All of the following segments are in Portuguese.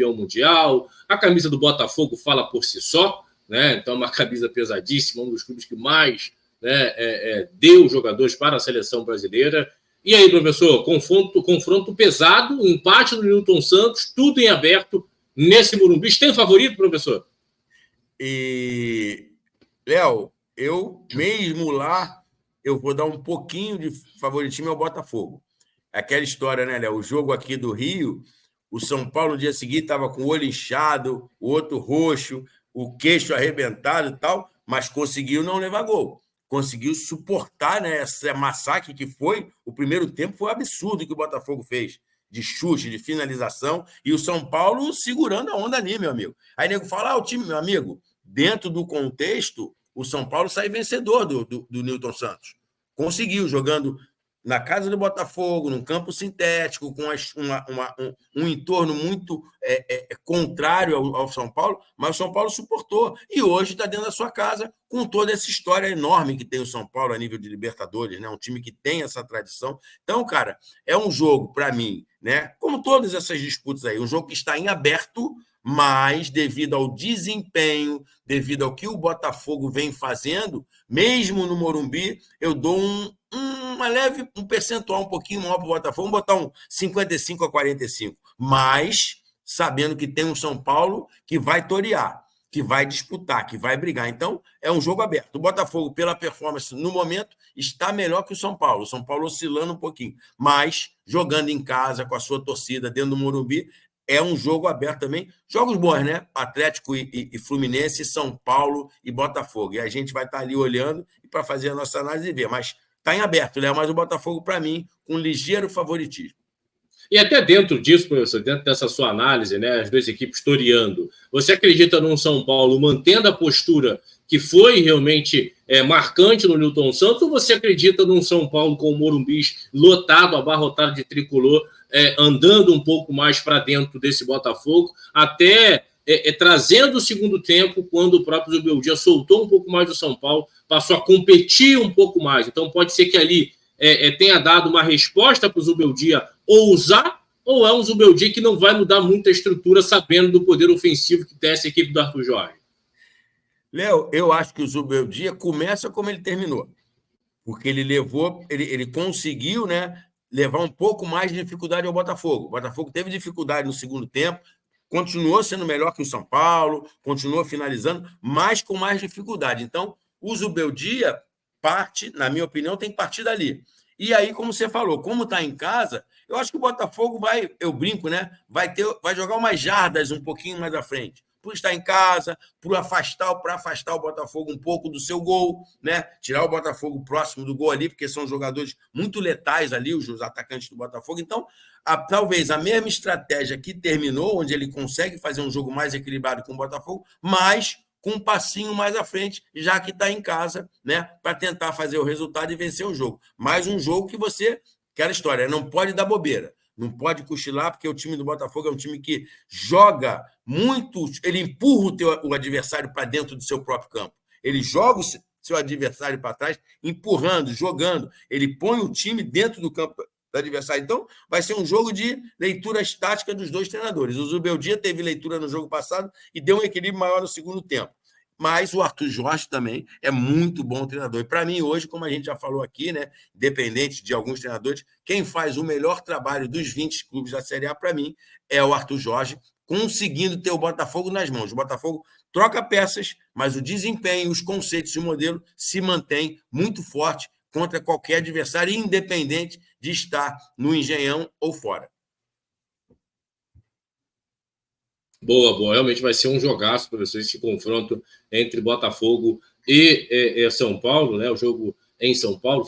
campeão mundial, a camisa do Botafogo fala por si só, né? Então, uma camisa pesadíssima, um dos clubes que mais, né, deu jogadores para a seleção brasileira. E aí, professor, confronto pesado, empate do Nilton Santos, tudo em aberto nesse Morumbi. Tem favorito, professor? E, Léo, eu mesmo lá, eu vou dar um pouquinho de favoritismo ao Botafogo. Aquela história, né, Léo? O jogo aqui do Rio, o São Paulo no dia seguinte estava com o olho inchado, o outro roxo, o queixo arrebentado e tal, mas conseguiu não levar gol. Conseguiu suportar, né, esse massacre que foi. O primeiro tempo foi um absurdo que o Botafogo fez, de chute, de finalização, e o São Paulo segurando a onda ali, meu amigo. Aí o nego fala, o time, meu amigo, dentro do contexto, o São Paulo sai vencedor do Nilton Santos. Conseguiu, jogando na casa do Botafogo, num campo sintético, com um entorno muito contrário ao São Paulo, mas o São Paulo suportou. E hoje está dentro da sua casa, com toda essa história enorme que tem o São Paulo a nível de Libertadores, né? Um time que tem essa tradição. Então, cara, é um jogo, para mim, né? Como todas essas disputas aí, um jogo que está em aberto, mas devido ao desempenho, devido ao que o Botafogo vem fazendo, mesmo no Morumbi, eu dou um percentual um pouquinho maior para o Botafogo, vamos botar um 55-45, mas sabendo que tem um São Paulo que vai torear, que vai disputar, que vai brigar. Então, é um jogo aberto. O Botafogo, pela performance no momento, está melhor que o São Paulo. O São Paulo oscilando um pouquinho, mas jogando em casa, com a sua torcida, dentro do Morumbi, é um jogo aberto também. Jogos bons, né? Atlético e Fluminense, São Paulo e Botafogo. E a gente vai estar ali olhando para fazer a nossa análise e ver. Mas está em aberto, né? Mas o Botafogo, para mim, com um ligeiro favoritismo. E até dentro disso, professor, dentro dessa sua análise, né, as duas equipes toreando, você acredita num São Paulo mantendo a postura que foi realmente marcante no Nilton Santos, ou você acredita num São Paulo com o Morumbi lotado, abarrotado de tricolor, andando um pouco mais para dentro desse Botafogo, até trazendo o segundo tempo, quando o próprio Zubeldia soltou um pouco mais do São Paulo, passou a competir um pouco mais. Então pode ser que ali tenha dado uma resposta para o Zubeldia ousar, ou é um Zubeldia que não vai mudar muito a estrutura, sabendo do poder ofensivo que tem essa equipe do Arthur Jorge? Léo, eu acho que o Zubeldia começa como ele terminou, porque ele conseguiu, né, levar um pouco mais de dificuldade ao Botafogo. O Botafogo teve dificuldade no segundo tempo, continuou sendo melhor que o São Paulo, continuou finalizando, mas com mais dificuldade. Então, o Zubeldia parte, na minha opinião, tem que partir dali. E aí, como você falou, como está em casa, eu acho que o Botafogo vai, eu brinco, né? Vai jogar umas jardas um pouquinho mais à frente. Por estar em casa, para afastar o Botafogo um pouco do seu gol, né? Tirar o Botafogo próximo do gol ali, porque são jogadores muito letais ali, os atacantes do Botafogo. Então, talvez a mesma estratégia que terminou, onde ele consegue fazer um jogo mais equilibrado com o Botafogo, mas com um passinho mais à frente, já que está em casa, né, para tentar fazer o resultado e vencer o jogo. Mais um jogo que aquela história, não pode dar bobeira, não pode cochilar, porque o time do Botafogo é um time que joga muito, ele empurra o adversário para dentro do seu próprio campo. Ele joga o seu adversário para trás, empurrando, jogando. Ele põe o time dentro do campo do adversário. Então, vai ser um jogo de leitura estática dos dois treinadores. O Zubeldia teve leitura no jogo passado e deu um equilíbrio maior no segundo tempo. Mas o Arthur Jorge também é muito bom treinador. E para mim, hoje, como a gente já falou aqui, né, independente de alguns treinadores, quem faz o melhor trabalho dos 20 clubes da Série A, para mim, é o Arthur Jorge, conseguindo ter o Botafogo nas mãos. O Botafogo troca peças, mas o desempenho, os conceitos e o modelo se mantém muito forte contra qualquer adversário, independente de estar no Engenhão ou fora. Boa. Realmente vai ser um jogaço, professor, esse confronto entre Botafogo e São Paulo, né? O jogo em São Paulo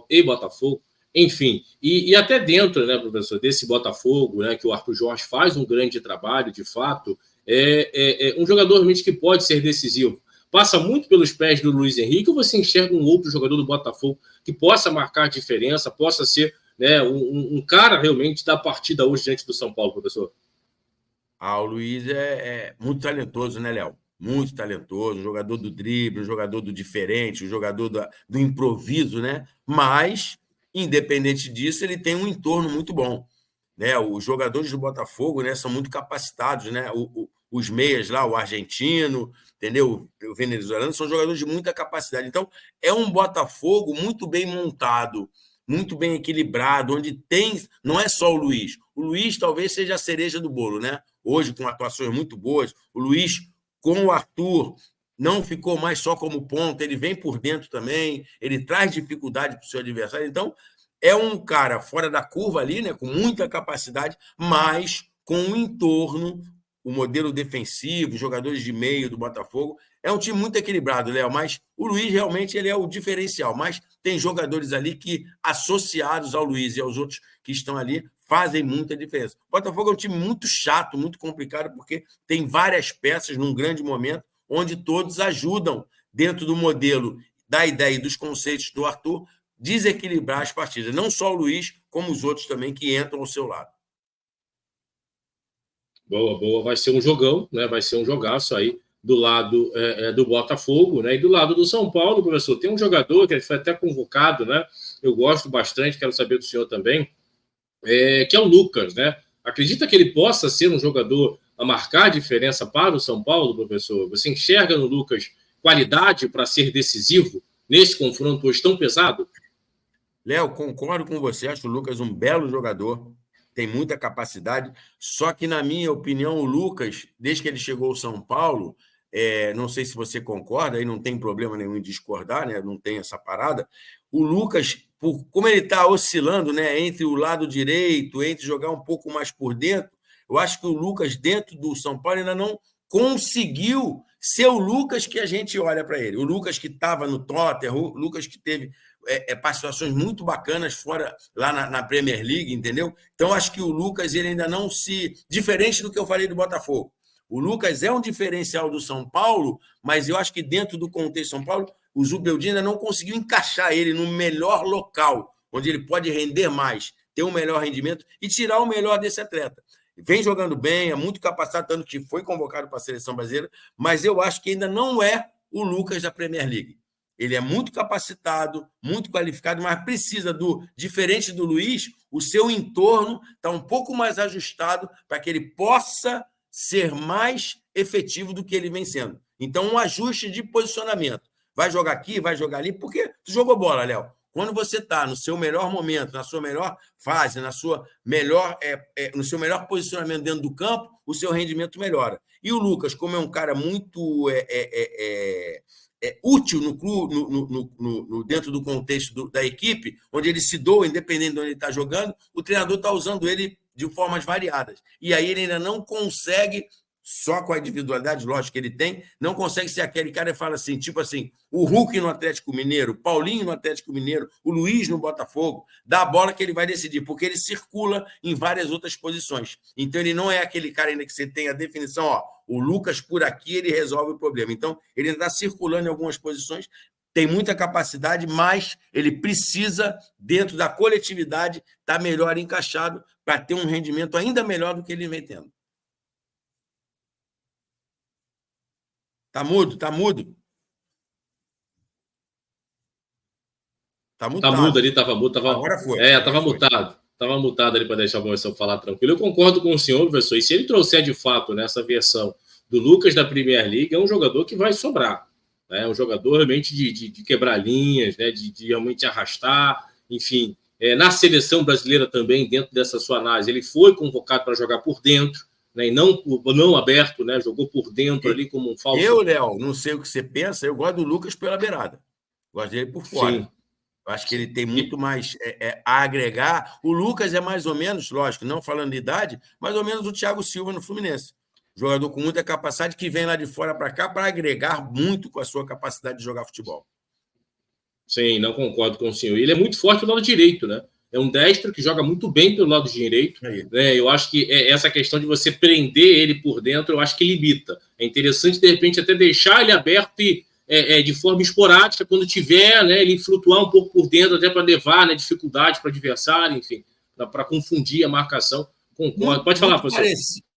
e Botafogo. Enfim, e até dentro, né, professor, desse Botafogo, né, que o Arthur Jorge faz um grande trabalho, de fato, é um jogador realmente que pode ser decisivo. Passa muito pelos pés do Luiz Henrique, ou você enxerga um outro jogador do Botafogo que possa marcar a diferença, possa ser, né, um cara realmente da partida hoje diante do São Paulo, professor? O Luiz é muito talentoso, né, Léo? Muito talentoso, um jogador do drible, um jogador do diferente, um jogador do improviso, né? Mas, independente disso, ele tem um entorno muito bom. né? Os jogadores do Botafogo, né, são muito capacitados, né? Os meias lá, o argentino, entendeu? O venezuelano, são jogadores de muita capacidade. Então, é um Botafogo muito bem montado, muito bem equilibrado, onde tem. Não é só o Luiz. O Luiz talvez seja a cereja do bolo, né? Hoje, com atuações muito boas, o Luiz, com o Arthur, não ficou mais só como ponta, ele vem por dentro também, ele traz dificuldade para o seu adversário. Então, é um cara fora da curva ali, né, com muita capacidade, mas com um entorno, o modelo defensivo, jogadores de meio do Botafogo. É um time muito equilibrado, Léo, mas o Luiz realmente ele é o diferencial. Mas tem jogadores ali que, associados ao Luiz e aos outros que estão ali, fazem muita diferença. O Botafogo é um time muito chato, muito complicado, porque tem várias peças num grande momento, onde todos ajudam, dentro do modelo, da ideia e dos conceitos do Arthur, desequilibrar as partidas. Não só o Luiz, como os outros também que entram ao seu lado. Boa, boa. Vai ser um jogão, né? Vai ser um jogaço aí do lado do Botafogo, né? E do lado do São Paulo, professor, tem um jogador que foi até convocado, né? Eu gosto bastante, quero saber do senhor também, que é o Lucas, né? Acredita que ele possa ser um jogador a marcar a diferença para o São Paulo, professor? Você enxerga no Lucas qualidade para ser decisivo nesse confronto hoje tão pesado? Léo, concordo com você, acho o Lucas um belo jogador, tem muita capacidade, só que, na minha opinião, o Lucas, desde que ele chegou ao São Paulo, não sei se você concorda, aí não tem problema nenhum em discordar, né? Não tem essa parada. O Lucas, como ele está oscilando, né, entre o lado direito, entre jogar um pouco mais por dentro, eu acho que o Lucas, dentro do São Paulo, ainda não conseguiu ser o Lucas que a gente olha para ele. O Lucas que estava no Tottenham, o Lucas que teve participações muito bacanas fora lá na Premier League, entendeu? Então, acho que o Lucas ele ainda não se... Diferente do que eu falei do Botafogo. O Lucas é um diferencial do São Paulo, mas eu acho que dentro do contexto São Paulo, o Zubeldia ainda não conseguiu encaixar ele no melhor local, onde ele pode render mais, ter um melhor rendimento e tirar o melhor desse atleta. Vem jogando bem, é muito capacitado, tanto que foi convocado para a seleção brasileira, mas eu acho que ainda não é o Lucas da Premier League. Ele é muito capacitado, muito qualificado, mas precisa diferente do Luiz, o seu entorno está um pouco mais ajustado para que ele possa ser mais efetivo do que ele vem sendo. Então, um ajuste de posicionamento. Vai jogar aqui, vai jogar ali, porque tu jogou bola, Léo. Quando você está no seu melhor momento, na sua melhor fase, no seu melhor posicionamento dentro do campo, o seu rendimento melhora. E o Lucas, como é um cara muito útil no clube, dentro do contexto da equipe, onde ele se doa, independente de onde ele está jogando, o treinador está usando ele de formas variadas. E aí ele ainda não consegue, só com a individualidade, lógico que ele tem, não consegue ser aquele cara que fala assim, tipo assim, o Hulk no Atlético Mineiro, o Paulinho no Atlético Mineiro, o Luiz no Botafogo, dá a bola que ele vai decidir, porque ele circula em várias outras posições. Então ele não é aquele cara ainda que você tem a definição, ó, o Lucas por aqui ele resolve o problema. Então ele ainda está circulando em algumas posições, tem muita capacidade, mas ele precisa, dentro da coletividade, estar melhor encaixado para ter um rendimento ainda melhor do que ele vem tendo. Tá mudo, tá mudo. Tá mutado. Tá mudo ali, tava mudo. Agora foi. Tava mutado. Estava mutado ali para deixar o professor falar tranquilo. Eu concordo com o senhor, professor. E se ele trouxer de fato nessa versão do Lucas da Premier League, é um jogador que vai sobrar. É um jogador realmente de quebrar linhas, né? de realmente arrastar. Enfim, na seleção brasileira também, dentro dessa sua análise, ele foi convocado para jogar por dentro, né? E não aberto, né? Jogou por dentro ali como um falso. Eu, Léo, não sei o que você pensa, eu gosto do Lucas pela beirada. Gosto dele por fora. Sim. Eu acho que ele tem muito mais a agregar. O Lucas é mais ou menos, lógico, não falando de idade, mais ou menos o Thiago Silva no Fluminense. Jogador com muita capacidade que vem lá de fora para cá para agregar muito com a sua capacidade de jogar futebol. Sim, não concordo com o senhor. Ele é muito forte do lado direito, né? É um destro que joga muito bem pelo lado direito. Né? Eu acho que essa questão de você prender ele por dentro, eu acho que limita. É interessante, de repente, até deixar ele aberto e de forma esporádica, quando tiver, né, ele flutuar um pouco por dentro, até para levar, né, dificuldade para o adversário, enfim, para confundir a marcação. Pode falar, professor.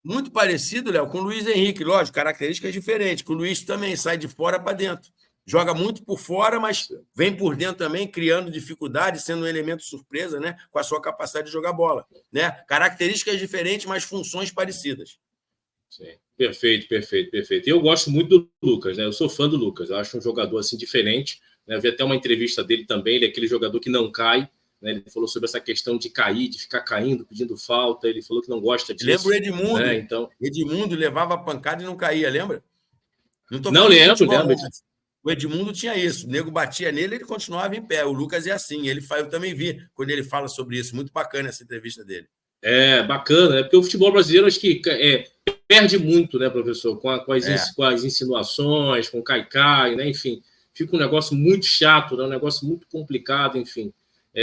Muito parecido, Léo, com o Luiz Henrique, lógico, características diferentes, que o Luiz também sai de fora para dentro. Joga muito por fora, mas vem por dentro também, criando dificuldade, sendo um elemento surpresa, né? Com a sua capacidade de jogar bola. Né? Características diferentes, mas funções parecidas. Sim. Perfeito, perfeito, perfeito. E eu gosto muito do Lucas, né? Eu sou fã do Lucas. Eu acho um jogador assim diferente. Né? Eu vi até uma entrevista dele também. Ele é aquele jogador que não cai. Né? Ele falou sobre essa questão de cair, de ficar caindo, pedindo falta. Ele falou que não gosta disso. Lembra o Edmundo? Né? Então... Edmundo levava a pancada e não caía, lembra? Não estou falando de futebol, lembro. O Edmundo tinha isso. O nego batia nele, ele continuava em pé. O Lucas é assim. Eu também vi quando ele fala sobre isso. Muito bacana essa entrevista dele. É, bacana, né? Porque o futebol brasileiro acho que perde muito, né, professor? Com as insinuações, com o cai-cai, né? Enfim, fica um negócio muito chato, né? Um negócio muito complicado, enfim.